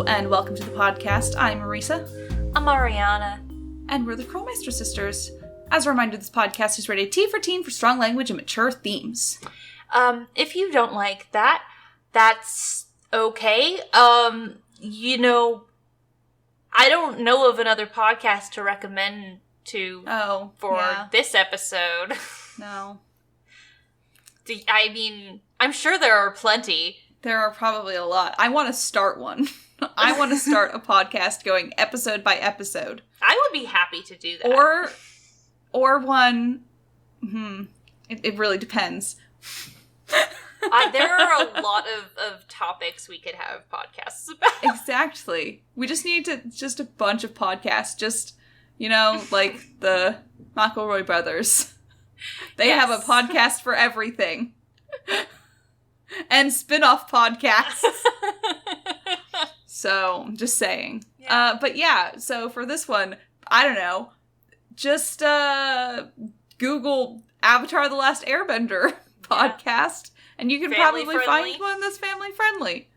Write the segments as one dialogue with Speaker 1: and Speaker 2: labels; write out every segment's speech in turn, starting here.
Speaker 1: and welcome to the podcast. I'm Marisa.
Speaker 2: I'm Ariana.
Speaker 1: And we're the Krolmeister sisters. As a reminder, this podcast is rated T for teen for strong language and mature themes.
Speaker 2: If you don't like that, that's okay. I don't know of another podcast to recommend for this episode.
Speaker 1: No.
Speaker 2: I mean, I'm sure there are plenty.
Speaker 1: There are probably a lot. I want to start one. I want to start a podcast going episode by episode.
Speaker 2: I would be happy to do that.
Speaker 1: Or one... It really depends.
Speaker 2: There are a lot of topics we could have podcasts about.
Speaker 1: Exactly. We just need a bunch of podcasts. Just, like the McElroy brothers. They have a podcast for everything. And spin-off podcasts. So, just saying.
Speaker 2: Yeah.
Speaker 1: But yeah, so for this one, I don't know. Just Google Avatar: The Last Airbender podcast. And you can probably find one that's family-friendly.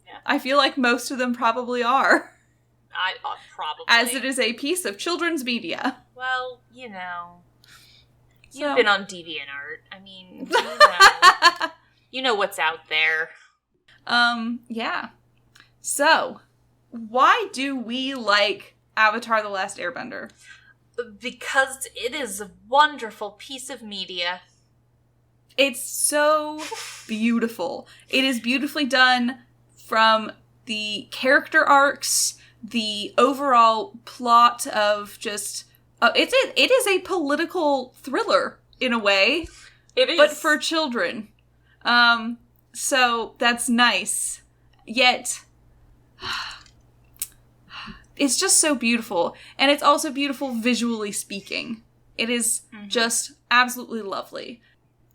Speaker 1: Yeah. I feel like most of them probably are.
Speaker 2: Probably.
Speaker 1: As it is a piece of children's media.
Speaker 2: Well, you've been on DeviantArt. I mean, you know what's out there.
Speaker 1: Yeah. So, why do we like Avatar: The Last Airbender?
Speaker 2: Because it is a wonderful piece of media.
Speaker 1: It's so beautiful. It is beautifully done from the character arcs, the overall plot of just... it is a political thriller, in a way.
Speaker 2: It is.
Speaker 1: But for children. So that's nice. Yet, it's just so beautiful. And it's also beautiful visually speaking. It is just absolutely lovely.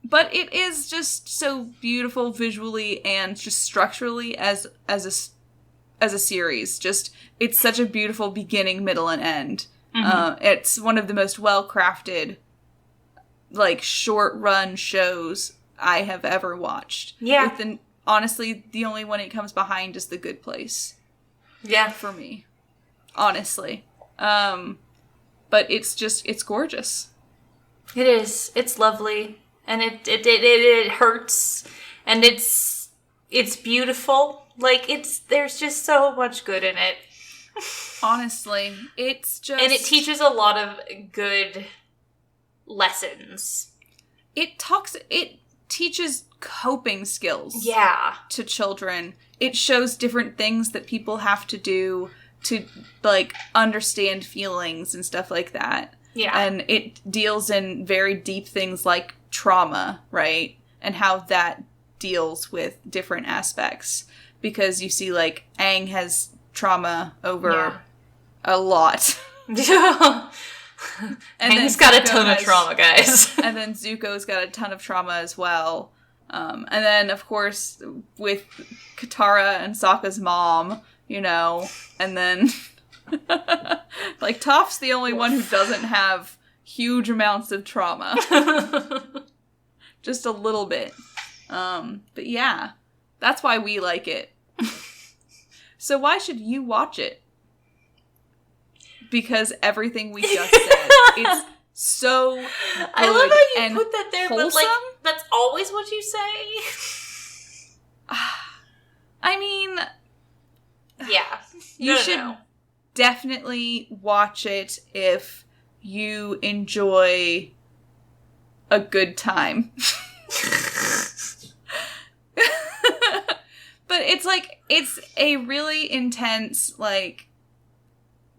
Speaker 1: But it is just so beautiful visually and just structurally as a series. Just, it's such a beautiful beginning, middle, and end. It's one of the most well-crafted, short-run shows I have ever watched.
Speaker 2: Yeah.
Speaker 1: Honestly, the only one it comes behind is The Good Place.
Speaker 2: Yeah.
Speaker 1: For me. Honestly. But it's gorgeous.
Speaker 2: It is. It's lovely. And it hurts. And it's beautiful. There's just so much good in it.
Speaker 1: Honestly, it's just...
Speaker 2: And it teaches a lot of good lessons.
Speaker 1: It teaches coping skills.
Speaker 2: Yeah.
Speaker 1: To children. It shows different things that people have to do to, understand feelings and stuff like that.
Speaker 2: Yeah.
Speaker 1: And it deals in very deep things like trauma, right? And how that deals with different aspects. Because you see, Aang has trauma over a lot.
Speaker 2: And Aang's got a ton of trauma, guys.
Speaker 1: And then Zuko's got a ton of trauma as well. And then, of course, with Katara and Sokka's mom, and then... Toph's the only one who doesn't have huge amounts of trauma. Just a little bit. But yeah, that's why we like it. So why should you watch it? Because everything we just said. It's so good.
Speaker 2: I love how you put that there,
Speaker 1: wholesome.
Speaker 2: But that's always what you say?
Speaker 1: I mean...
Speaker 2: Yeah.
Speaker 1: You should definitely watch it if you enjoy a good time. But it's a really intense, like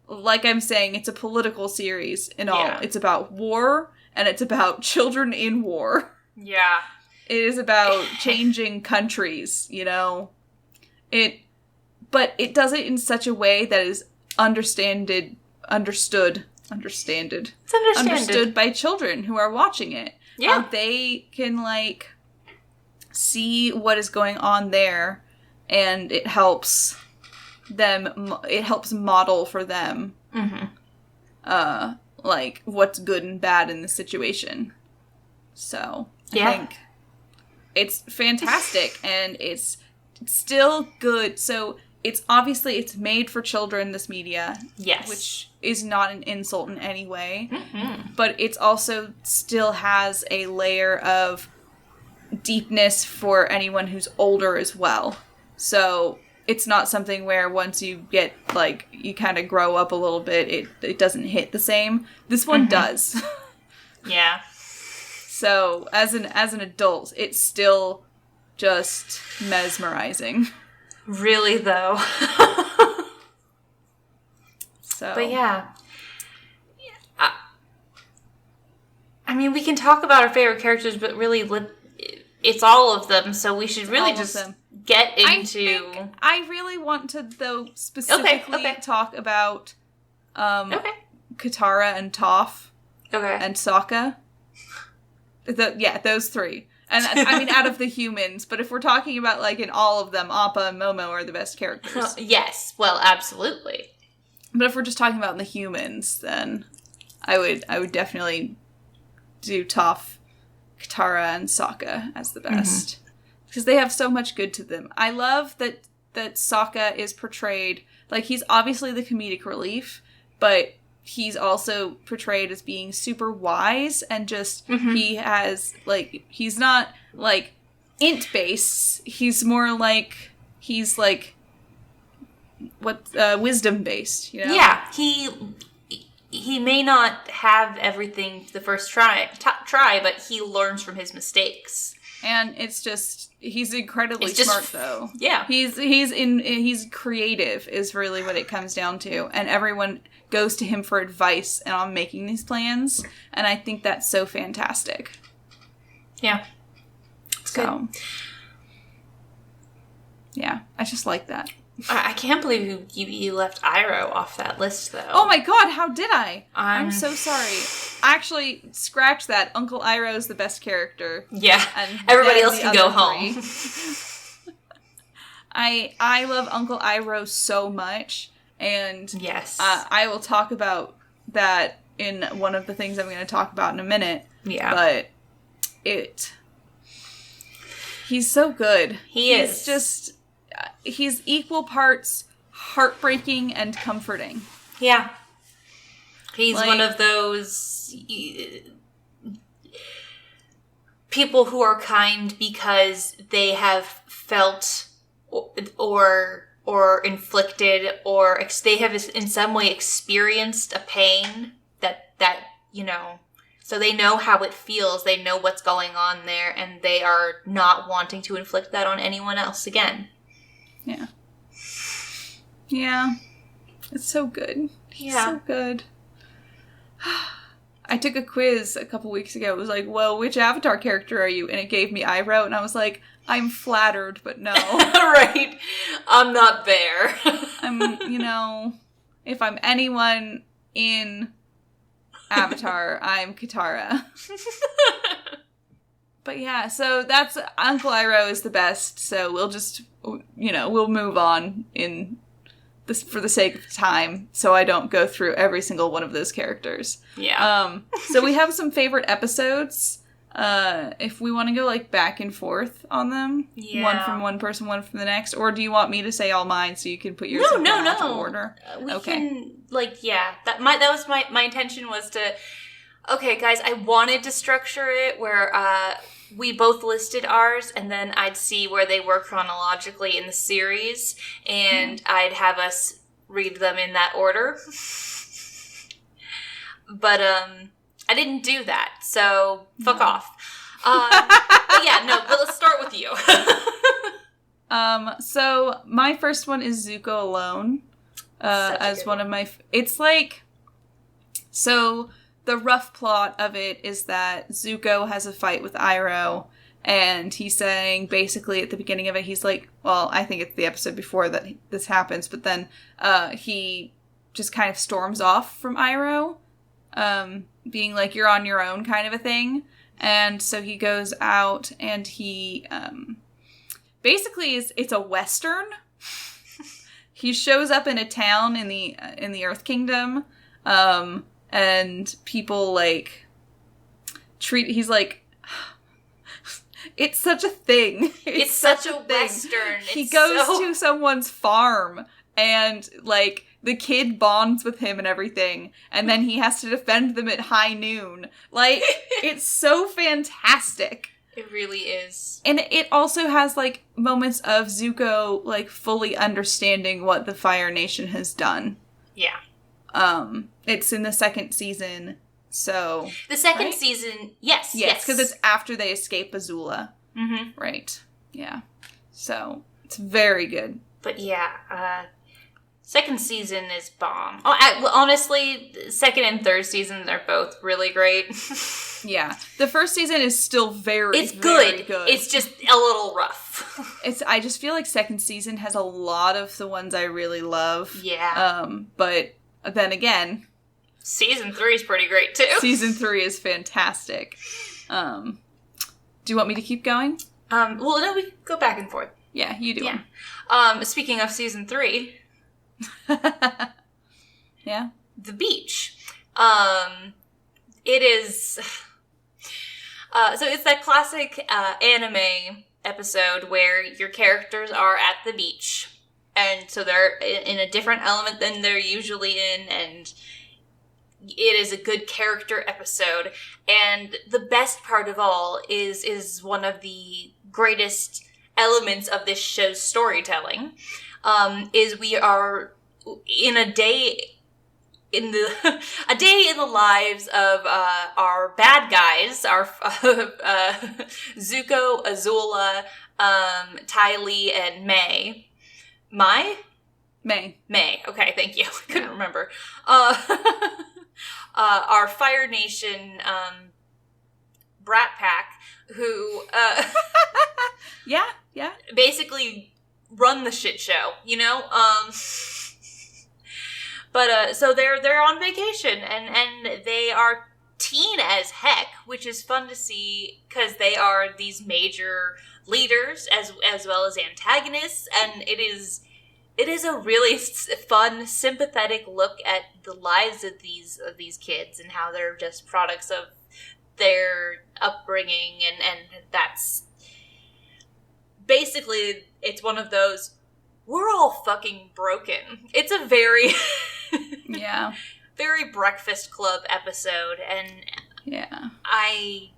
Speaker 1: I'm saying, it's a political series in all. Yeah. It's about war, and it's about children in war.
Speaker 2: Yeah.
Speaker 1: It is about changing countries, But it does it in such a way that is understood by children who are watching it.
Speaker 2: Yeah.
Speaker 1: How they can, see what is going on there, and it helps model for them, what's good and bad in the situation. So, I think it's fantastic, and it's still good. So, it's obviously, it's made for children, this media.
Speaker 2: Yes.
Speaker 1: Which is not an insult in any way.
Speaker 2: Mm-hmm.
Speaker 1: But it's also still has a layer of deepness for anyone who's older as well. So it's not something where once you get, like, you kind of grow up a little bit, it doesn't hit the same. This one does.
Speaker 2: Yeah. So
Speaker 1: as an adult, it's still just mesmerizing.
Speaker 2: Really, though.
Speaker 1: So,
Speaker 2: but yeah. I mean, we can talk about our favorite characters, but really, it's all of them, so we should really just get into...
Speaker 1: I really want to, though, specifically talk about Katara and Toph and Sokka. Those three. And I mean, out of the humans, but if we're talking about, like, in all of them, Appa and Momo are the best characters.
Speaker 2: Yes, well, absolutely.
Speaker 1: But if we're just talking about the humans, then I would definitely do Toph, Katara, and Sokka as the best. Because they have so much good to them. I love that Sokka is portrayed, like, he's obviously the comedic relief, but he's also portrayed as being super wise, and just, he has, like, he's not, like, int-based, he's more like, he's, like, wisdom-based, you know?
Speaker 2: Yeah, he may not have everything the first try, but he learns from his mistakes.
Speaker 1: And it's just, he's incredibly smart, though.
Speaker 2: Yeah.
Speaker 1: He's creative, is really what it comes down to. And everyone goes to him for advice and on making these plans. And I think that's so fantastic.
Speaker 2: Yeah. It's good.
Speaker 1: Yeah, I just like that.
Speaker 2: I can't believe you left Iroh off that list, though.
Speaker 1: Oh my god, how did I? I'm so sorry. Actually, scratch that. Uncle Iroh's the best character.
Speaker 2: Yeah, and everybody else can go home.
Speaker 1: I love Uncle Iroh so much, and
Speaker 2: yes,
Speaker 1: I will talk about that in one of the things I'm going to talk about in a minute.
Speaker 2: Yeah.
Speaker 1: But he's so good.
Speaker 2: He's
Speaker 1: just... he's equal parts heartbreaking and comforting.
Speaker 2: Yeah. He's one of those people who are kind because they have felt or inflicted, or they have in some way experienced a pain that you know, so they know how it feels, they know what's going on there, and they are not wanting to inflict that on anyone else again.
Speaker 1: Yeah. Yeah. It's so good. He's so good. I took a quiz a couple weeks ago. It was like, well, which Avatar character are you? And it gave me Iroh, and I was like, I'm flattered, but no.
Speaker 2: Right. I'm not there.
Speaker 1: I'm, you know, if I'm anyone in Avatar, I'm Katara. But yeah, so that's, Uncle Iroh is the best, so we'll just, you know, we'll move on in this for the sake of time, so I don't go through every single one of those characters.
Speaker 2: Yeah.
Speaker 1: So we have some favorite episodes, if we want to go, like, back and forth on them. Yeah. One from one person, one from the next, or do you want me to say all mine so you can put yours in chronological order?
Speaker 2: We can, like, yeah, that was my intention was to, okay, guys, I wanted to structure it where, we both listed ours, and then I'd see where they were chronologically in the series, and I'd have us read them in that order. But, I didn't do that, so fuck off. But yeah, no, but let's start with you.
Speaker 1: So my first one is Zuko Alone, as one of my, it's like, so the rough plot of it is that Zuko has a fight with Iroh, and he's saying, basically at the beginning of it, he's like, well, I think it's the episode before that this happens, but then he just kind of storms off from Iroh, being like, you're on your own kind of a thing. And so he goes out, and he basically it's a Western. He shows up in a town in the Earth Kingdom, and people, like, he's like, It's such a thing.
Speaker 2: It's such a Western.
Speaker 1: He goes to someone's farm and, like, the kid bonds with him and everything, and then he has to defend them at high noon. Like, it's so fantastic.
Speaker 2: It really is.
Speaker 1: And it also has, like, moments of Zuko, like, fully understanding what the Fire Nation has done.
Speaker 2: Yeah.
Speaker 1: It's in the second season, so...
Speaker 2: The second season, yes.
Speaker 1: Yes, because it's after they escape Azula.
Speaker 2: Mm-hmm.
Speaker 1: Right. Yeah. So, it's very good.
Speaker 2: But yeah, second season is bomb. Oh, honestly, second and third seasons are both really great.
Speaker 1: Yeah. The first season is still
Speaker 2: It's
Speaker 1: very
Speaker 2: good. It's just a little rough.
Speaker 1: I just feel like second season has a lot of the ones I really love.
Speaker 2: Yeah.
Speaker 1: But then again...
Speaker 2: Season 3 is pretty great, too.
Speaker 1: Season 3 is fantastic. Do you want me to keep going?
Speaker 2: Well, no, we can go back and forth.
Speaker 1: Yeah, you do.
Speaker 2: Yeah. Speaking of season 3...
Speaker 1: Yeah?
Speaker 2: The beach. It is... so it's that classic anime episode where your characters are at the beach. And so they're in a different element than they're usually in, and it is a good character episode. And the best part of all is one of the greatest elements of this show's storytelling, is we are in a day in the lives of our bad guys, our Zuko, Azula, Ty Lee, and May. May. Okay, thank you. I couldn't remember. Our Fire Nation brat pack who
Speaker 1: yeah.
Speaker 2: basically run the shit show, you know? But so they're on vacation and they are teen as heck, which is fun to see because they are these major leaders as well as antagonists, and it is a really fun, sympathetic look at the lives of these kids and how they're just products of their upbringing, and that's basically, it's one of those, we're all fucking broken. It's a very
Speaker 1: yeah,
Speaker 2: very Breakfast Club episode, and
Speaker 1: yeah,
Speaker 2: I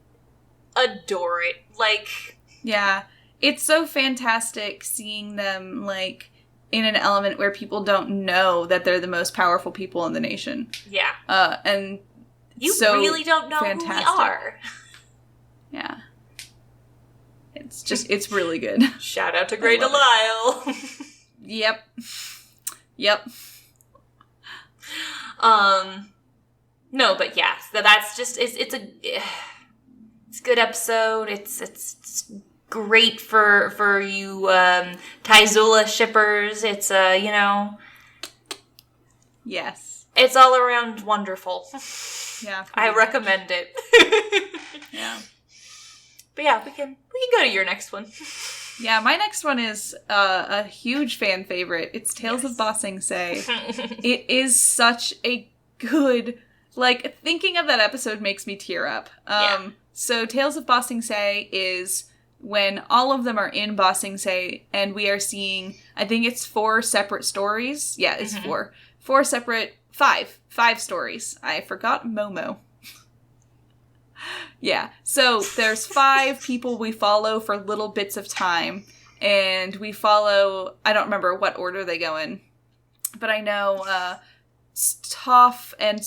Speaker 2: adore it. Like,
Speaker 1: yeah, it's so fantastic seeing them, like, in an element where people don't know that they're the most powerful people in the nation.
Speaker 2: Yeah.
Speaker 1: And
Speaker 2: you
Speaker 1: so
Speaker 2: really don't know
Speaker 1: fantastic.
Speaker 2: who we are.
Speaker 1: Yeah. It's really good.
Speaker 2: Shout out to Grey Delisle.
Speaker 1: Yep.
Speaker 2: No, but yeah, so that's just, it's a good episode. It's great for you Tyzula shippers. It's you know,
Speaker 1: yes,
Speaker 2: it's all around wonderful.
Speaker 1: Yeah,
Speaker 2: I recommend it.
Speaker 1: Yeah,
Speaker 2: but yeah, we can go to your next one.
Speaker 1: Yeah, my next one is a huge fan favorite. It's Tales of Ba Sing Se. It is such a good, like, thinking of that episode makes me tear up. So Tales of Ba Sing Se is when all of them are in Ba Sing Se, and we are seeing, I think it's 4 separate stories. Yeah, it's 4. 4 separate, 5 stories. I forgot Momo. Yeah, so there's 5 people we follow for little bits of time, and we follow, I don't remember what order they go in, but I know Toph and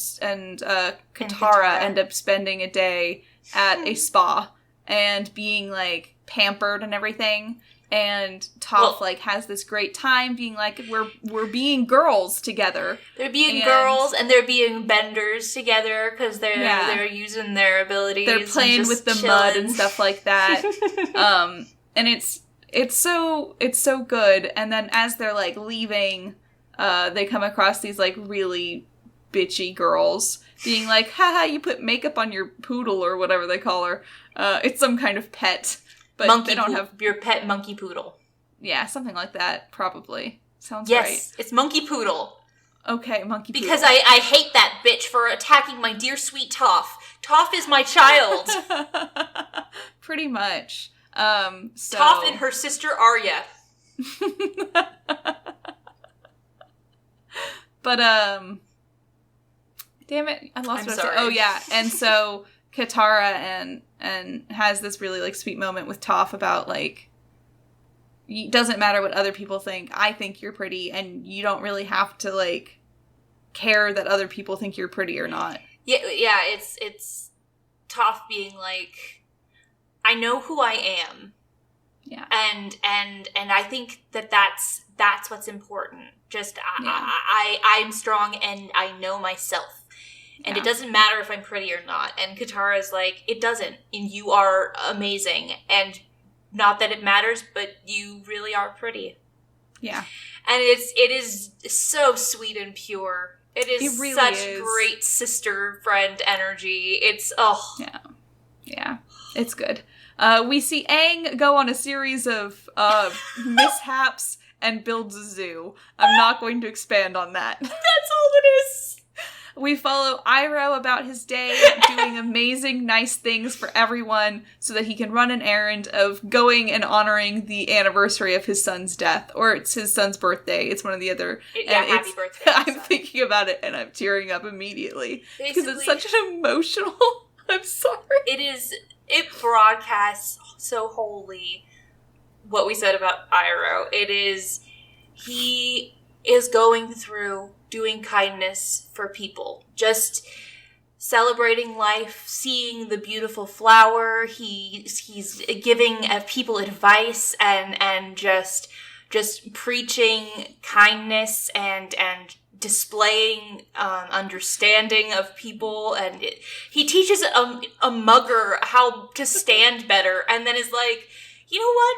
Speaker 1: Katara end up spending a day at a spa and being, like, pampered and everything, and Toph, like, has this great time being like, we're being girls together.
Speaker 2: They're being girls, and they're being benders together, because they're using their abilities.
Speaker 1: They're playing with the mud and stuff like that. And it's so good. And then as they're, like, leaving, they come across these, like, really bitchy girls being like, haha, you put makeup on your poodle, or whatever they call her. It's some kind of pet. But
Speaker 2: monkey
Speaker 1: they don't have
Speaker 2: your pet monkey poodle.
Speaker 1: Yeah, something like that, probably. Sounds right.
Speaker 2: Yes, it's monkey poodle.
Speaker 1: Okay, monkey poodle.
Speaker 2: Because I hate that bitch for attacking my dear sweet Toph. Toph is my child.
Speaker 1: Pretty much. So
Speaker 2: Toph and her sister Arya.
Speaker 1: But damn it, I lost what I was saying. Oh yeah, and so Katara and has this really like sweet moment with Toph about like, it doesn't matter what other people think. I think you're pretty, and you don't really have to like care that other people think you're pretty or not.
Speaker 2: Yeah. It's Toph being like, I know who I am.
Speaker 1: Yeah.
Speaker 2: And I think that's what's important. Just I'm strong and I know myself. And it doesn't matter if I'm pretty or not. And Katara's like, it doesn't. And you are amazing. And not that it matters, but you really are pretty.
Speaker 1: Yeah.
Speaker 2: And it is so sweet and pure. It really such is. Great sister friend energy. It's
Speaker 1: Yeah. It's good. We see Aang go on a series of mishaps and builds a zoo. I'm not going to expand on that.
Speaker 2: That's all it is.
Speaker 1: We follow Iroh about his day, doing amazing, nice things for everyone so that he can run an errand of going and honoring the anniversary of his son's death. Or it's his son's birthday. It's one of the other.
Speaker 2: Happy birthday.
Speaker 1: I'm thinking about it and I'm tearing up immediately. Because it's such an emotional... I'm sorry. It
Speaker 2: broadcasts so wholly what we said about Iroh. He is going through doing kindness for people, just celebrating life, seeing the beautiful flower. He's giving people advice and just preaching kindness and displaying understanding of people, and he teaches a mugger how to stand better, and then is like, you know what?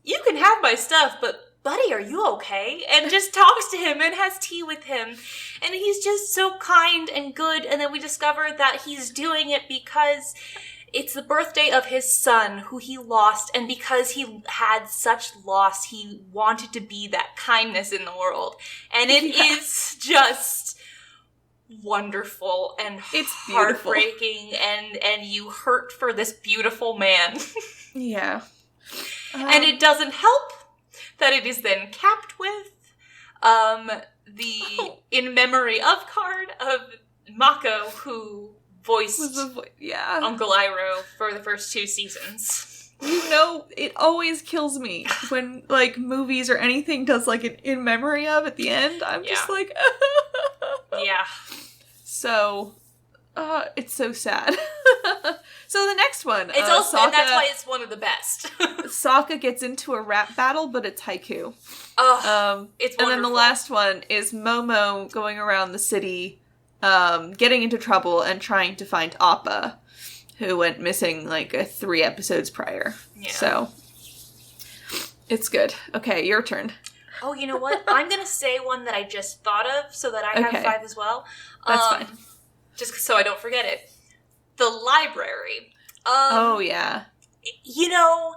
Speaker 2: You can have my stuff, but buddy, are you okay? And just talks to him and has tea with him. And he's just so kind and good. And then we discover that he's doing it because it's the birthday of his son who he lost. And because he had such loss, he wanted to be that kindness in the world. And it is just wonderful and it's heartbreaking. And you hurt for this beautiful man.
Speaker 1: Yeah.
Speaker 2: And it doesn't help that it is then capped with the in memory of card of Mako, who voiced Uncle Iroh for the first 2 seasons.
Speaker 1: You know, it always kills me when like movies or anything does like an in memory of at the end. I'm just like,
Speaker 2: yeah.
Speaker 1: So, it's so sad. So the next one,
Speaker 2: it's also, and that's why it's one of the best.
Speaker 1: Sokka gets into a rap battle, but it's haiku.
Speaker 2: Oh, it's wonderful.
Speaker 1: And then the last one is Momo going around the city, getting into trouble and trying to find Appa, who went missing like 3 episodes prior. Yeah. So it's good. Okay, your turn.
Speaker 2: Oh, you know what? I'm gonna say one that I just thought of, so that I have 5 as well.
Speaker 1: That's fine.
Speaker 2: Just so I don't forget it. The library.
Speaker 1: Oh, yeah.
Speaker 2: You know,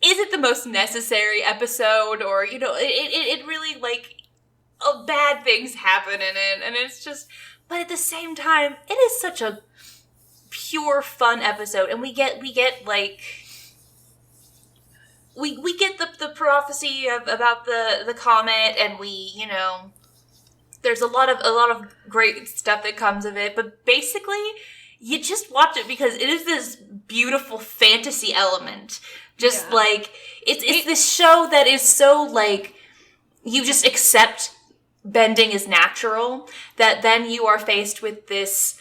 Speaker 2: is it the most necessary episode? Or, you know, it really, like, bad things happen in it. And it's just, but at the same time, it is such a pure, fun episode. And we get like, we get the prophecy about the comet, and we, you know, there's a lot of great stuff that comes of it, but basically, you just watch it because it is this beautiful fantasy element. Just like it's this show that is so like you just accept bending is natural. That then you are faced with this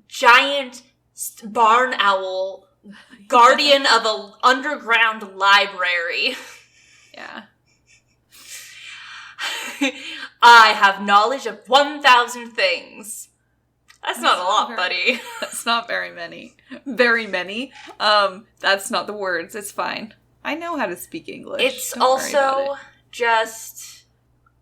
Speaker 2: giant barn owl, guardian of an underground library.
Speaker 1: Yeah.
Speaker 2: I have knowledge of 1,000 things. That's not a lot, buddy.
Speaker 1: That's not very many. Very many. That's not the words. It's fine. I know how to speak English.
Speaker 2: It's also just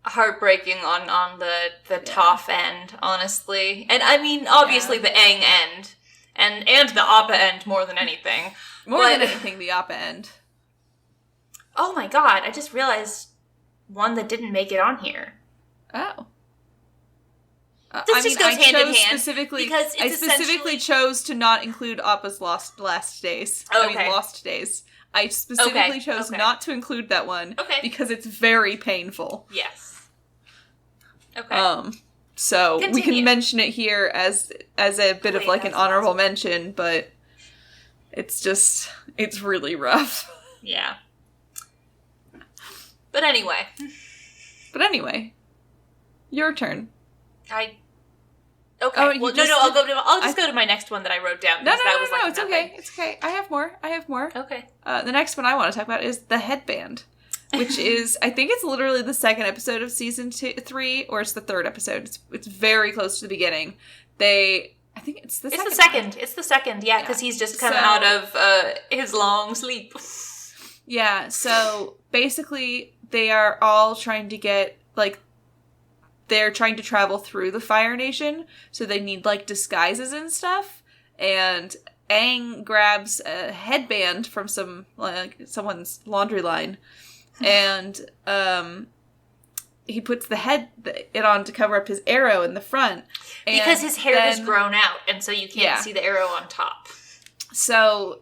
Speaker 2: heartbreaking on the Toph end, honestly. And I mean, obviously the Aang end. And the Appa end more than anything.
Speaker 1: More than anything, the Appa end.
Speaker 2: Oh my god, I just realized one that didn't make it on here.
Speaker 1: Oh.
Speaker 2: This just goes hand in hand.
Speaker 1: Because I specifically chose to not include Appa's Last Days.
Speaker 2: Okay.
Speaker 1: I mean, Lost Days. I specifically chose not to include that one because it's very painful.
Speaker 2: Yes. Okay.
Speaker 1: So we can mention it here as a bit of like an honorable mention, but it's really rough.
Speaker 2: Yeah. But anyway,
Speaker 1: your turn.
Speaker 2: Okay.
Speaker 1: Oh,
Speaker 2: well, I'll just go to my next one that I wrote down.
Speaker 1: No, it's okay. It's okay. I have more.
Speaker 2: Okay.
Speaker 1: The next one I want to talk about is The Headband, which is, I think it's literally the second episode of season 3, or it's the third episode. It's very close to the beginning. I think it's the second.
Speaker 2: It's the second, yeah, because he's just come out of his long sleep.
Speaker 1: Yeah, so basically they are all trying to get, like, they're trying to travel through the Fire Nation, so they need, like, disguises and stuff, and Aang grabs a headband from someone's laundry line, and he puts it on to cover up his arrow in the front.
Speaker 2: Because his hair has grown out, and so you can't see the arrow on top.
Speaker 1: So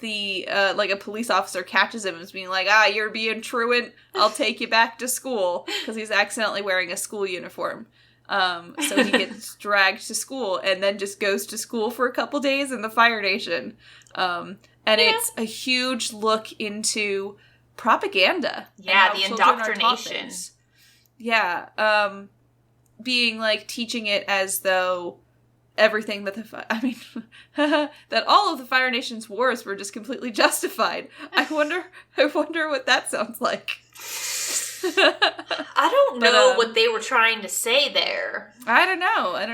Speaker 1: the a police officer catches him and is being like, you're being truant, I'll take you back to school, because he's accidentally wearing a school uniform. So he gets dragged to school and then just goes to school for a couple days in the Fire Nation. It's a huge look into propaganda.
Speaker 2: Yeah, the indoctrination.
Speaker 1: Yeah, being like teaching it as though everything that that all of the Fire Nation's wars were just completely justified. I wonder what that sounds like.
Speaker 2: I don't know what they were trying to say there.
Speaker 1: I don't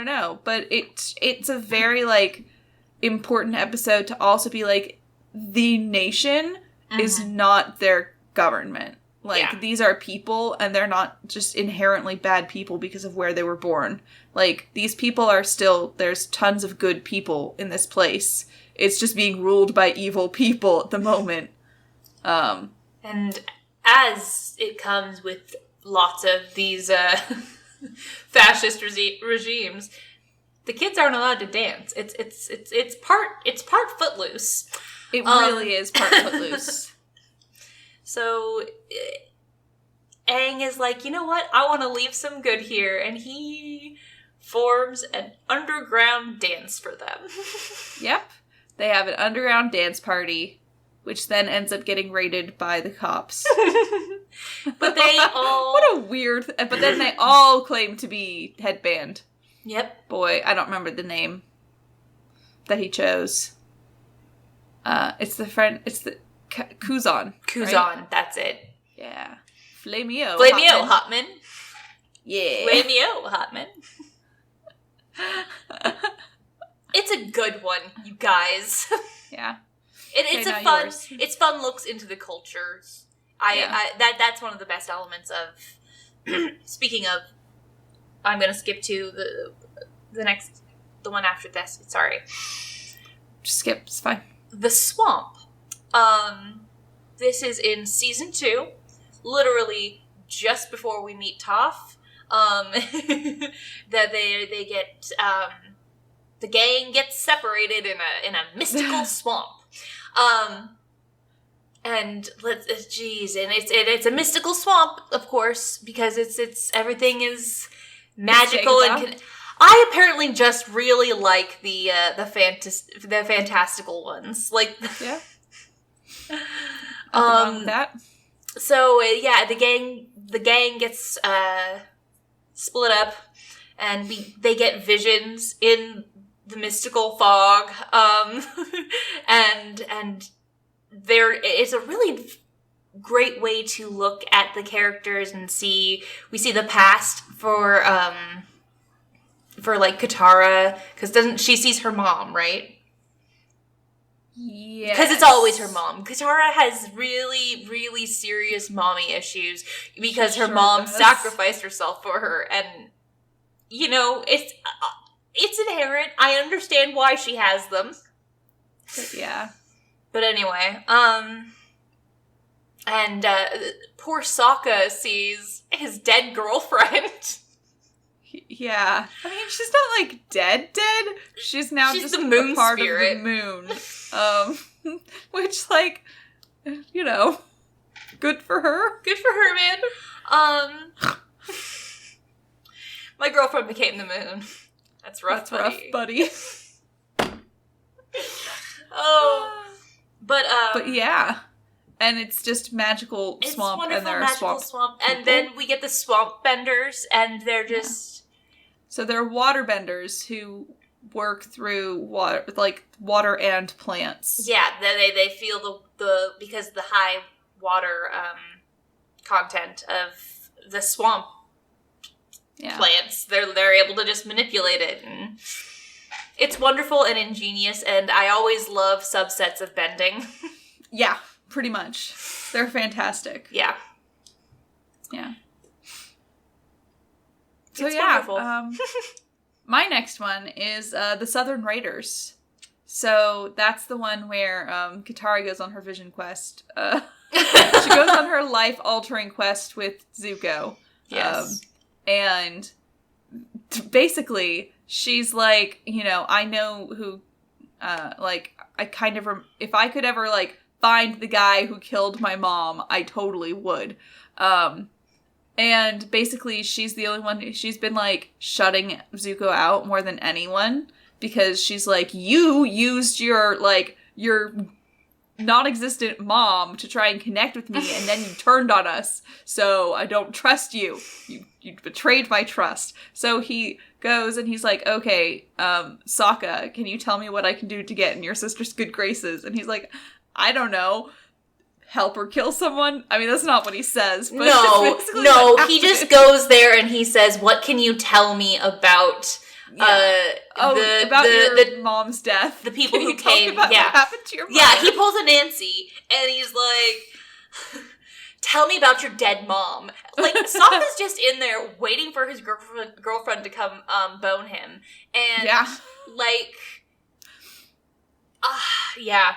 Speaker 1: know. But it's a very, like, important episode to also be like, the nation is not their government. Like, these are people, and they're not just inherently bad people because of where they were born. Like, these people are still, there's tons of good people in this place. It's just being ruled by evil people at the moment.
Speaker 2: And as it comes with lots of these fascist regimes, the kids aren't allowed to dance. It's part Footloose.
Speaker 1: It really is part Footloose.
Speaker 2: So Aang is like, you know what? I want to leave some good here. And he forms an underground dance for them.
Speaker 1: Yep. They have an underground dance party, which then ends up getting raided by the cops.
Speaker 2: But they all...
Speaker 1: What a weird... But then they all claim to be Headband.
Speaker 2: Yep.
Speaker 1: Boy, I don't remember the name that he chose. It's the Kuzan.
Speaker 2: Right? That's it.
Speaker 1: Yeah. Flameo
Speaker 2: Hotman.
Speaker 1: Yeah.
Speaker 2: Flameo Hotman. It's a good one, you guys.
Speaker 1: Yeah.
Speaker 2: It's fun looks into the cultures. That's one of the best elements of, speaking of, I'm going to skip to the one after this. Sorry.
Speaker 1: Just skip, it's fine.
Speaker 2: The Swamp. This is in season 2, literally just before we meet Toph. That they get, the gang gets separated in a mystical swamp. And it's a mystical swamp, of course, because it's everything is magical and I apparently just really like the fantastical ones, like
Speaker 1: that.
Speaker 2: So the gang gets split up, and they get visions in the mystical fog, and it's a really great way to look at the characters and we see the past for like Katara, because she sees her mom, right? Yeah. Because it's always her mom. Katara has really, really serious mommy issues because her mom sacrificed herself for her, and it's inherent. I understand why she has them.
Speaker 1: Yeah.
Speaker 2: But anyway, and poor Sokka sees his dead girlfriend.
Speaker 1: Yeah. I mean, she's not, like, dead. She's now just
Speaker 2: the moon
Speaker 1: a part
Speaker 2: spirit.
Speaker 1: of the moon. Which, like, you know, good for her.
Speaker 2: Good for her, man. My girlfriend became the moon. That's rough, buddy. Oh. But
Speaker 1: yeah. And it's just magical swamp, and there are
Speaker 2: swamp. And then we get the swamp benders, and they're just...
Speaker 1: So they're water benders who work through water and plants.
Speaker 2: Yeah, they feel the because the high water content of the swamp plants, they're able to just manipulate it, and it's wonderful and ingenious, and I always love subsets of bending.
Speaker 1: Yeah, pretty much. They're fantastic.
Speaker 2: Yeah.
Speaker 1: Yeah.
Speaker 2: So it's wonderful.
Speaker 1: My next one is the Southern Raiders. So that's the one where Katara goes on her vision quest. She goes on her life-altering quest with Zuko.
Speaker 2: Yes.
Speaker 1: And basically, she's like, you know, I know who, I kind of, if I could ever, like, find the guy who killed my mom, I totally would. And basically, she's the only one, she's been, like, shutting Zuko out more than anyone, because she's like, you used your non-existent mom to try and connect with me, and then you turned on us, so I don't trust you. You betrayed my trust. So he goes and he's like, okay, Sokka, can you tell me what I can do to get in your sister's good graces? And he's like, I don't know. Help her kill someone? I mean, that's not what he says. But
Speaker 2: no, he just goes there and he says, what can you tell me about
Speaker 1: your mom's death?
Speaker 2: The people who
Speaker 1: tell
Speaker 2: came,
Speaker 1: me about what happened to your mom?
Speaker 2: Yeah, he pulls a Nancy and he's like, tell me about your dead mom. Like, Sokka's just in there waiting for his girlfriend to come bone him. And, like...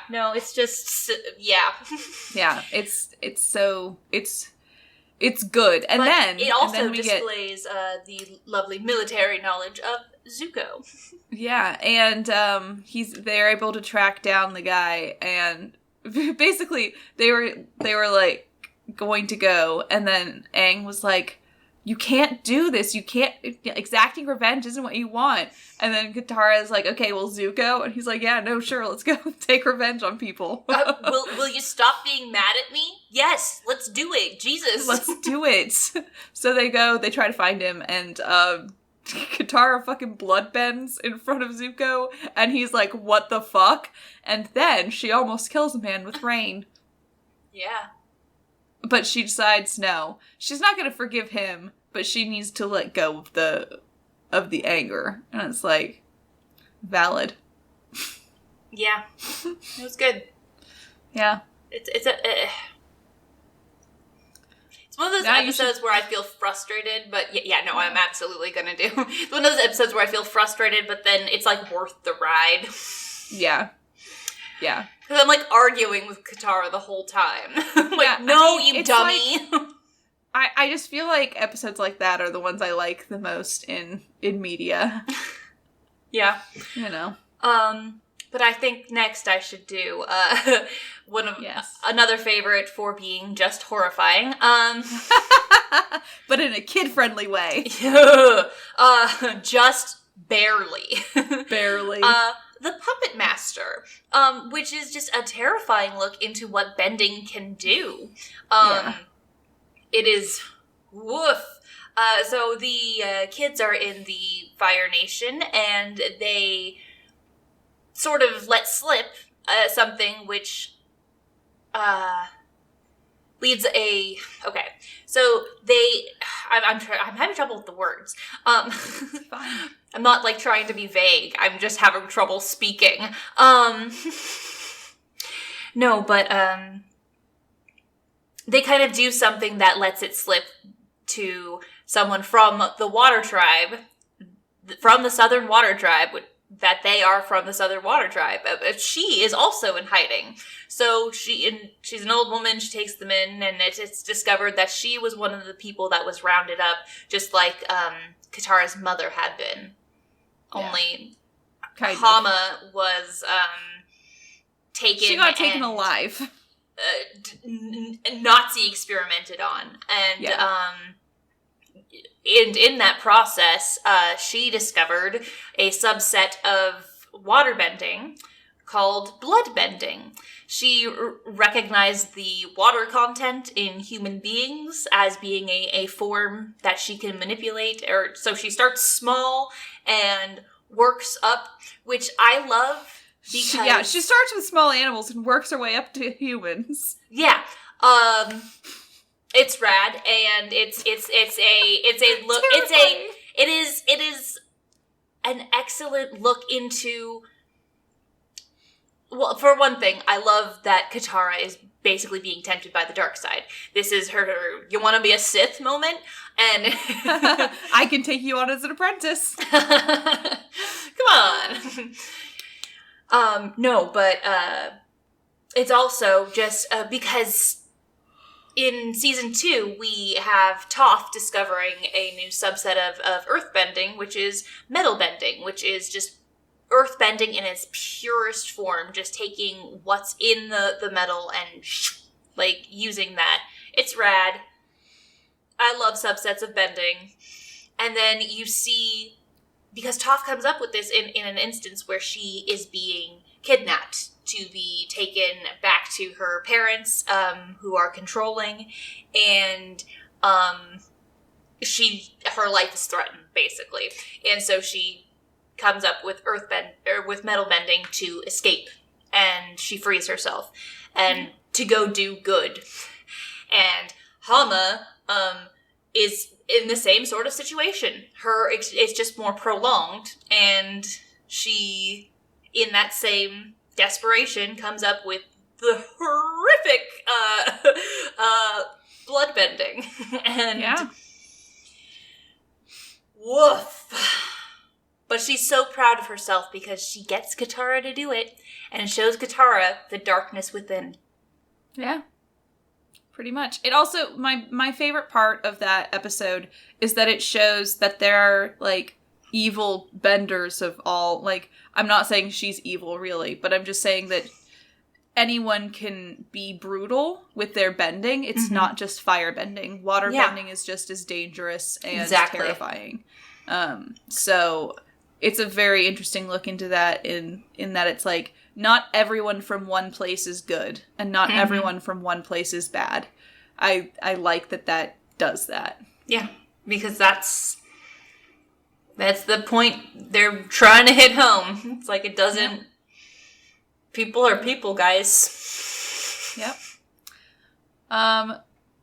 Speaker 2: no, it's just,
Speaker 1: Yeah, it's good. And then
Speaker 2: it also displays the lovely military knowledge of Zuko.
Speaker 1: Yeah, and they're able to track down the guy, and basically they were like going to go, and then Aang was like, you can't do this. You can't. Exacting revenge isn't what you want. And then Katara is like, okay, well, Zuko. And he's like, yeah, no, sure, let's go take revenge on people.
Speaker 2: Will you stop being mad at me? Yes, let's do it. Jesus.
Speaker 1: Let's do it. So they go, they try to find him, and Katara fucking bloodbends in front of Zuko. And he's like, what the fuck? And then she almost kills a man with rain.
Speaker 2: Yeah.
Speaker 1: But she decides no. She's not going to forgive him, but she needs to let go of the anger. And it's like, valid.
Speaker 2: Yeah. It was good.
Speaker 1: Yeah.
Speaker 2: It's one of those episodes where I feel frustrated, but I'm absolutely going to do. It's one of those episodes where I feel frustrated, but then it's like worth the ride.
Speaker 1: Yeah. Yeah.
Speaker 2: Because I'm, like, arguing with Katara the whole time. You dummy.
Speaker 1: Like, I just feel like episodes like that are the ones I like the most in media.
Speaker 2: Yeah.
Speaker 1: You know.
Speaker 2: But I think next I should do another favorite for being just horrifying.
Speaker 1: But in a kid-friendly way.
Speaker 2: Just barely.
Speaker 1: Barely.
Speaker 2: The Puppet Master, which is just a terrifying look into what bending can do. It is woof. So the kids are in the Fire Nation, and they sort of let slip something which leads a... Okay, so they... I'm having trouble with the words.
Speaker 1: Fine.
Speaker 2: I'm not, like, trying to be vague. I'm just having trouble speaking. No, but, they kind of do something that lets it slip to someone from the Water Tribe, from the Southern Water Tribe, that they are from the Southern Water Tribe. She is also in hiding. So she's an old woman, she takes them in, and it's discovered that she was one of the people that was rounded up, just like, Katara's mother had been. Yeah. Only Hama was taken.
Speaker 1: She got taken alive.
Speaker 2: Nazi experimented on. And in that process, she discovered a subset of waterbending called bloodbending. She recognized the water content in human beings as being a form that she can manipulate. So she starts small and works up, which I love. Because,
Speaker 1: she starts with small animals and works her way up to humans. Yeah.
Speaker 2: It's rad, and it is an excellent look into. Well, for one thing, I love that Katara is basically being tempted by the dark side. This is her you want to be a Sith moment, and
Speaker 1: I can take you on as an apprentice.
Speaker 2: Come on. No, but it's also just because in season 2, we have Toph discovering a new subset of earthbending, which is metal bending, which is just earthbending in its purest form, just taking what's in the metal and using that. It's rad. I love subsets of bending. And then you see, because Toph comes up with this in an instance where she is being kidnapped to be taken back to her parents, who are controlling, and her life is threatened, basically. And so she comes up with with metal bending to escape, and she frees herself and to go do good. And Hama is in the same sort of situation. It's just more prolonged, and she, in that same desperation, comes up with the horrific bloodbending. And woof. But she's so proud of herself because she gets Katara to do it, and shows Katara the darkness within.
Speaker 1: Yeah. Pretty much. It also, my favorite part of that episode is that it shows that there are, evil benders of all, I'm not saying she's evil, really, but I'm just saying that anyone can be brutal with their bending. It's not just fire bending. Water bending is just as dangerous and terrifying. So it's a very interesting look into that in that it's not everyone from one place is good and not everyone from one place is bad. I like that does that.
Speaker 2: Yeah, because that's the point they're trying to hit home. It's it doesn't... Yeah. People are people, guys.
Speaker 1: Yep.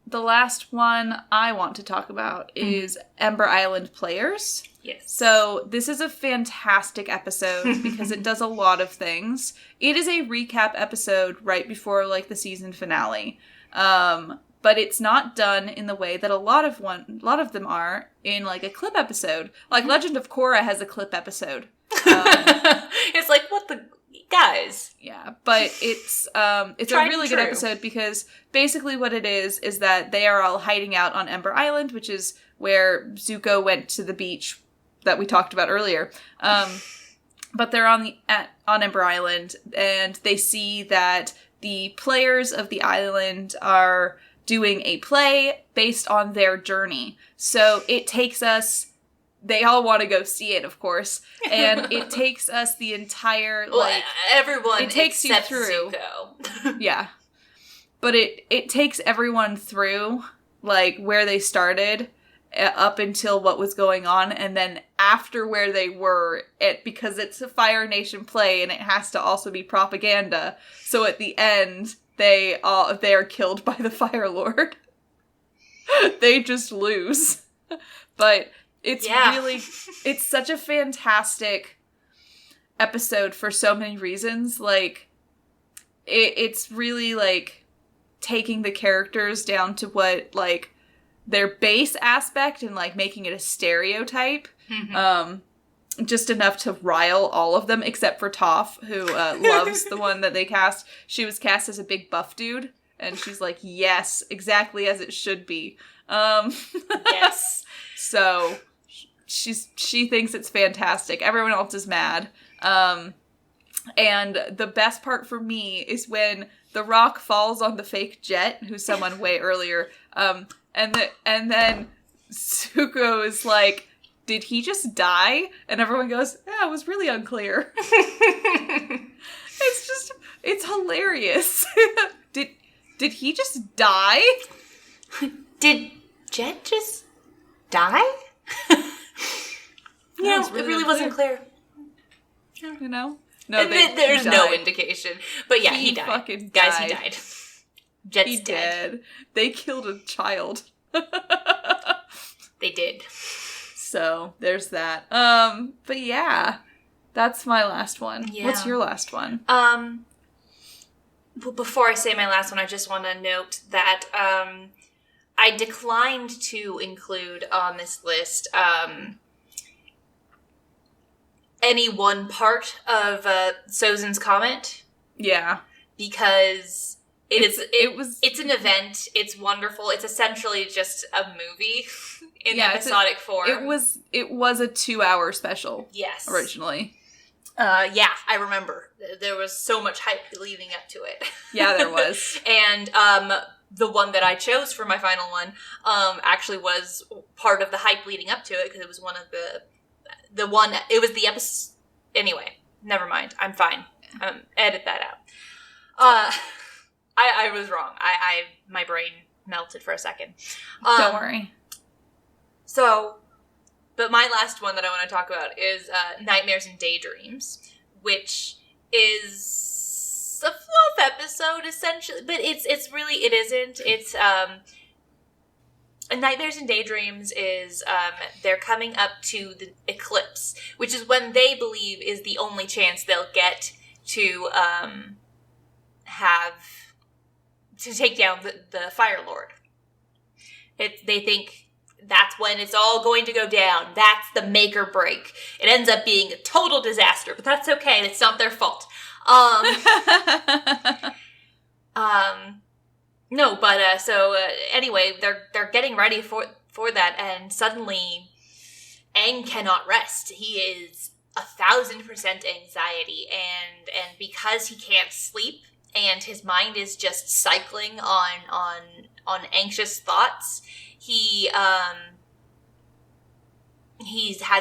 Speaker 1: The last one I want to talk about is Ember Island Players.
Speaker 2: Yes.
Speaker 1: So this is a fantastic episode because it does a lot of things. It is a recap episode right before the season finale. But it's not done in the way that a lot of them are in a clip episode. Legend of Korra has a clip episode.
Speaker 2: It's what the guys.
Speaker 1: Yeah, but it's a really good episode because basically what it is that they are all hiding out on Ember Island, which is where Zuko went to the beach that we talked about earlier. But they're on Ember Island, and they see that the players of the island are doing a play based on their journey. So it takes us... They all want to go see it, of course. And it takes us the entire,
Speaker 2: everyone
Speaker 1: it takes
Speaker 2: except
Speaker 1: you through.
Speaker 2: Zuko.
Speaker 1: Yeah. But it takes everyone through, where they started, up until what was going on, and then after where they were, because it's a Fire Nation play, and it has to also be propaganda. So at the end, they are killed by the Fire Lord. They just lose. But... It's really, it's such a fantastic episode for so many reasons. It's really, taking the characters down to what, their base aspect and, making it a stereotype. Just enough to rile all of them, except for Toph, who loves the one that they cast. She was cast as a big buff dude, and she's yes, exactly as it should be. Yes. So... she thinks it's fantastic. Everyone else is mad. And the best part for me is when the rock falls on the fake Jet, who's someone way earlier, and then Zuko is like, did he just die? And everyone goes, yeah, it was really unclear. It's hilarious. Did he just die?
Speaker 2: Did Jet just die? It really wasn't clear.
Speaker 1: You know? No,
Speaker 2: there's no indication. But yeah, he died.
Speaker 1: Fucking
Speaker 2: Guys,
Speaker 1: died.
Speaker 2: he died. Jet's dead.
Speaker 1: Dead. They killed a child.
Speaker 2: They did.
Speaker 1: So, there's that. But yeah. That's my last one.
Speaker 2: Yeah.
Speaker 1: What's your last one?
Speaker 2: Before I say my last one, I just want to note that I declined to include on this list any one part of Sozin's comment.
Speaker 1: Yeah.
Speaker 2: Because it's an event. It's wonderful. It's essentially just a movie in episodic form.
Speaker 1: It was a 2-hour special.
Speaker 2: Yes.
Speaker 1: Originally.
Speaker 2: Yeah, I remember. There was so much hype leading up to it.
Speaker 1: Yeah, there was.
Speaker 2: And the one that I chose for my final one actually was part of the hype leading up to it, because it was one of it was the episode. Anyway, never mind. I'm fine. Edit that out. I was wrong. My brain melted for a second.
Speaker 1: Don't worry.
Speaker 2: So, but my last one that I want to talk about is Nightmares and Daydreams, which is a fluff episode essentially, but it really isn't. It's Nightmares and Daydreams is they're coming up to the eclipse, which is when they believe is the only chance they'll get to take down the Fire Lord. They think that's when it's all going to go down. That's the make or break. It ends up being a total disaster, but that's okay. It's not their fault. No, but anyway, they're getting ready for that, and suddenly Aang cannot rest. He is 1,000% anxiety, and because he can't sleep, and his mind is just cycling on anxious thoughts, he has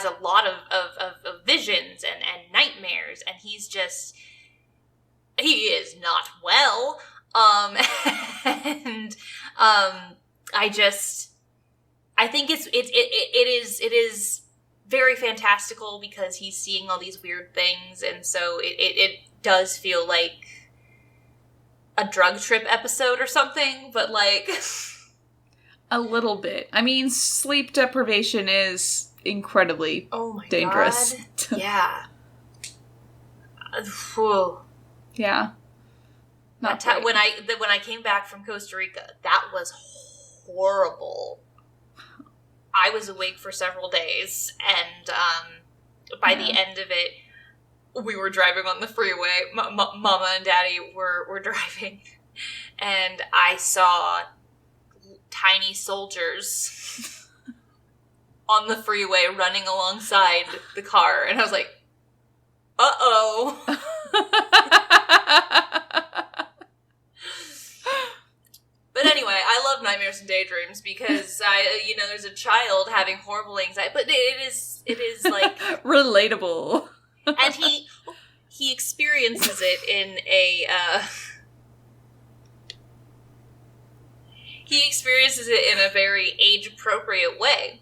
Speaker 2: a lot of visions and nightmares, and he is not well. I think it is very fantastical because he's seeing all these weird things, and so it does feel like a drug trip episode or something, but like
Speaker 1: a little bit. I mean, sleep deprivation is incredibly dangerous.
Speaker 2: God. Yeah.
Speaker 1: Yeah.
Speaker 2: When I came back from Costa Rica, that was horrible. I was awake for several days, and by the end of it, we were driving on the freeway. Mama and Daddy were driving, and I saw tiny soldiers on the freeway running alongside the car, and I was like, uh-oh. But anyway, I love Nightmares and Daydreams because there's a child having horrible anxiety, but it is like
Speaker 1: relatable.
Speaker 2: And he experiences it in a very age-appropriate way,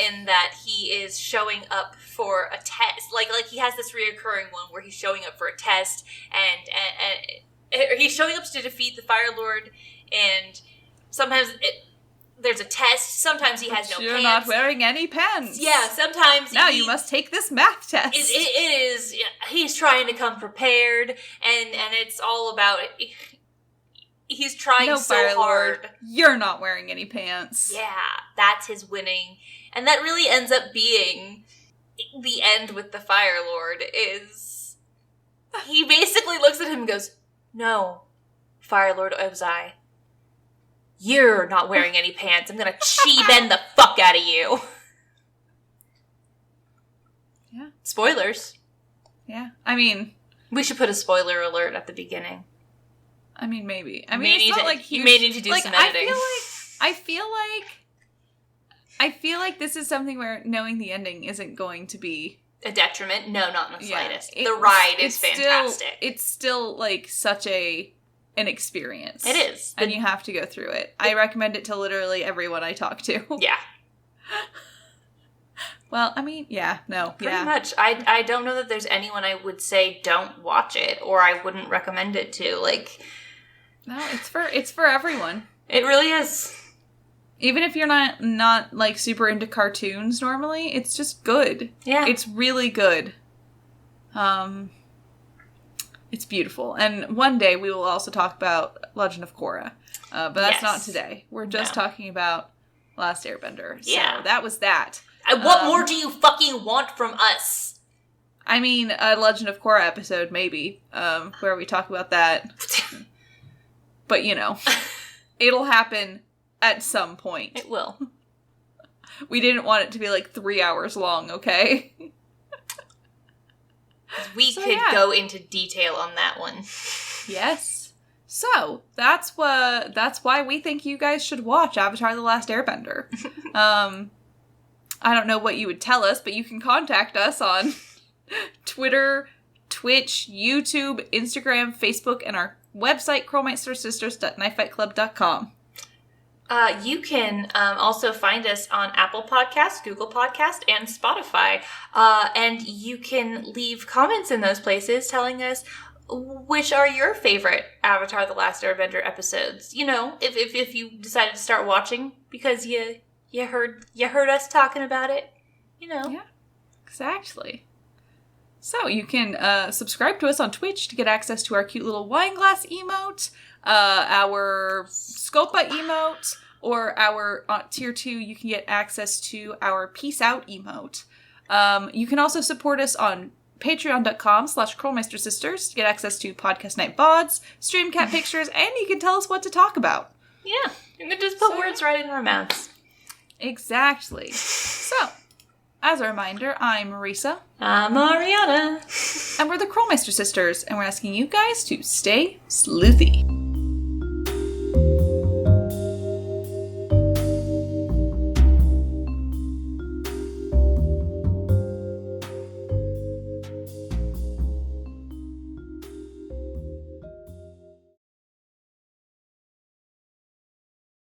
Speaker 2: in that he is showing up for a test. Like he has this reoccurring one where he's showing up for a test, and he's showing up to defeat the Fire Lord, and sometimes there's a test. Sometimes he has no
Speaker 1: You're
Speaker 2: pants.
Speaker 1: Not wearing any pants.
Speaker 2: Yeah, sometimes
Speaker 1: now you must take this math test.
Speaker 2: It is. He's trying to come prepared, and it's all about it. He's trying so hard.
Speaker 1: Lord, you're not wearing any pants.
Speaker 2: Yeah, that's his winning, and that really ends up being the end with the Fire Lord. Is he basically looks at him and goes, "No, Fire Lord Ozai, you're not wearing any pants. I'm gonna chi-ben the fuck out of you." Spoilers.
Speaker 1: Yeah. I mean...
Speaker 2: We should put a spoiler alert at the beginning.
Speaker 1: I mean, maybe. I mean, it's not like huge...
Speaker 2: You may need to do some editing.
Speaker 1: I feel like this is something where knowing the ending isn't going to be...
Speaker 2: A detriment? No, not in the slightest. The ride is fantastic.
Speaker 1: It's still, like, such an experience.
Speaker 2: It is.
Speaker 1: And you have to go through it. I recommend it to literally everyone I talk to.
Speaker 2: Yeah.
Speaker 1: Well, I mean,
Speaker 2: Pretty much. I don't know that there's anyone I would say don't watch it, or I wouldn't recommend it to. Like...
Speaker 1: No, it's for everyone.
Speaker 2: It really is.
Speaker 1: Even if you're not like super into cartoons normally, it's just good.
Speaker 2: Yeah.
Speaker 1: It's really good. It's beautiful. And one day we will also talk about Legend of Korra. But that's not today. We're just talking about Last Airbender. So that was that.
Speaker 2: What more do you fucking want from us?
Speaker 1: I mean, a Legend of Korra episode, maybe, where we talk about that. But, you know, it'll happen at some point.
Speaker 2: It will.
Speaker 1: We didn't want it to be like 3 hours long, okay?
Speaker 2: We could go into detail on that one.
Speaker 1: Yes. So, that's why we think you guys should watch Avatar: The Last Airbender. I don't know what you would tell us, but you can contact us on Twitter, Twitch, YouTube, Instagram, Facebook, and our website, krolmeistersisters.knifefightclub.com.
Speaker 2: You can also find us on Apple Podcasts, Google Podcasts, and Spotify. And you can leave comments in those places telling us which are your favorite Avatar: The Last Airbender episodes. You know, if you decided to start watching because you heard us talking about it, you know.
Speaker 1: Yeah, exactly. So you can subscribe to us on Twitch to get access to our cute little wine glass emote, our Scopa emote, or our tier 2, you can get access to our Peace Out emote. You can also support us on patreon.com/KrolmeisterSisters to get access to podcast night VODs, stream cat pictures, and you can tell us what to talk about.
Speaker 2: Yeah, you can just put words right in our mouths.
Speaker 1: Exactly. So, as a reminder, I'm Marisa.
Speaker 2: I'm Ariana.
Speaker 1: And we're the Krolmeister Sisters, and we're asking you guys to stay sleuthy.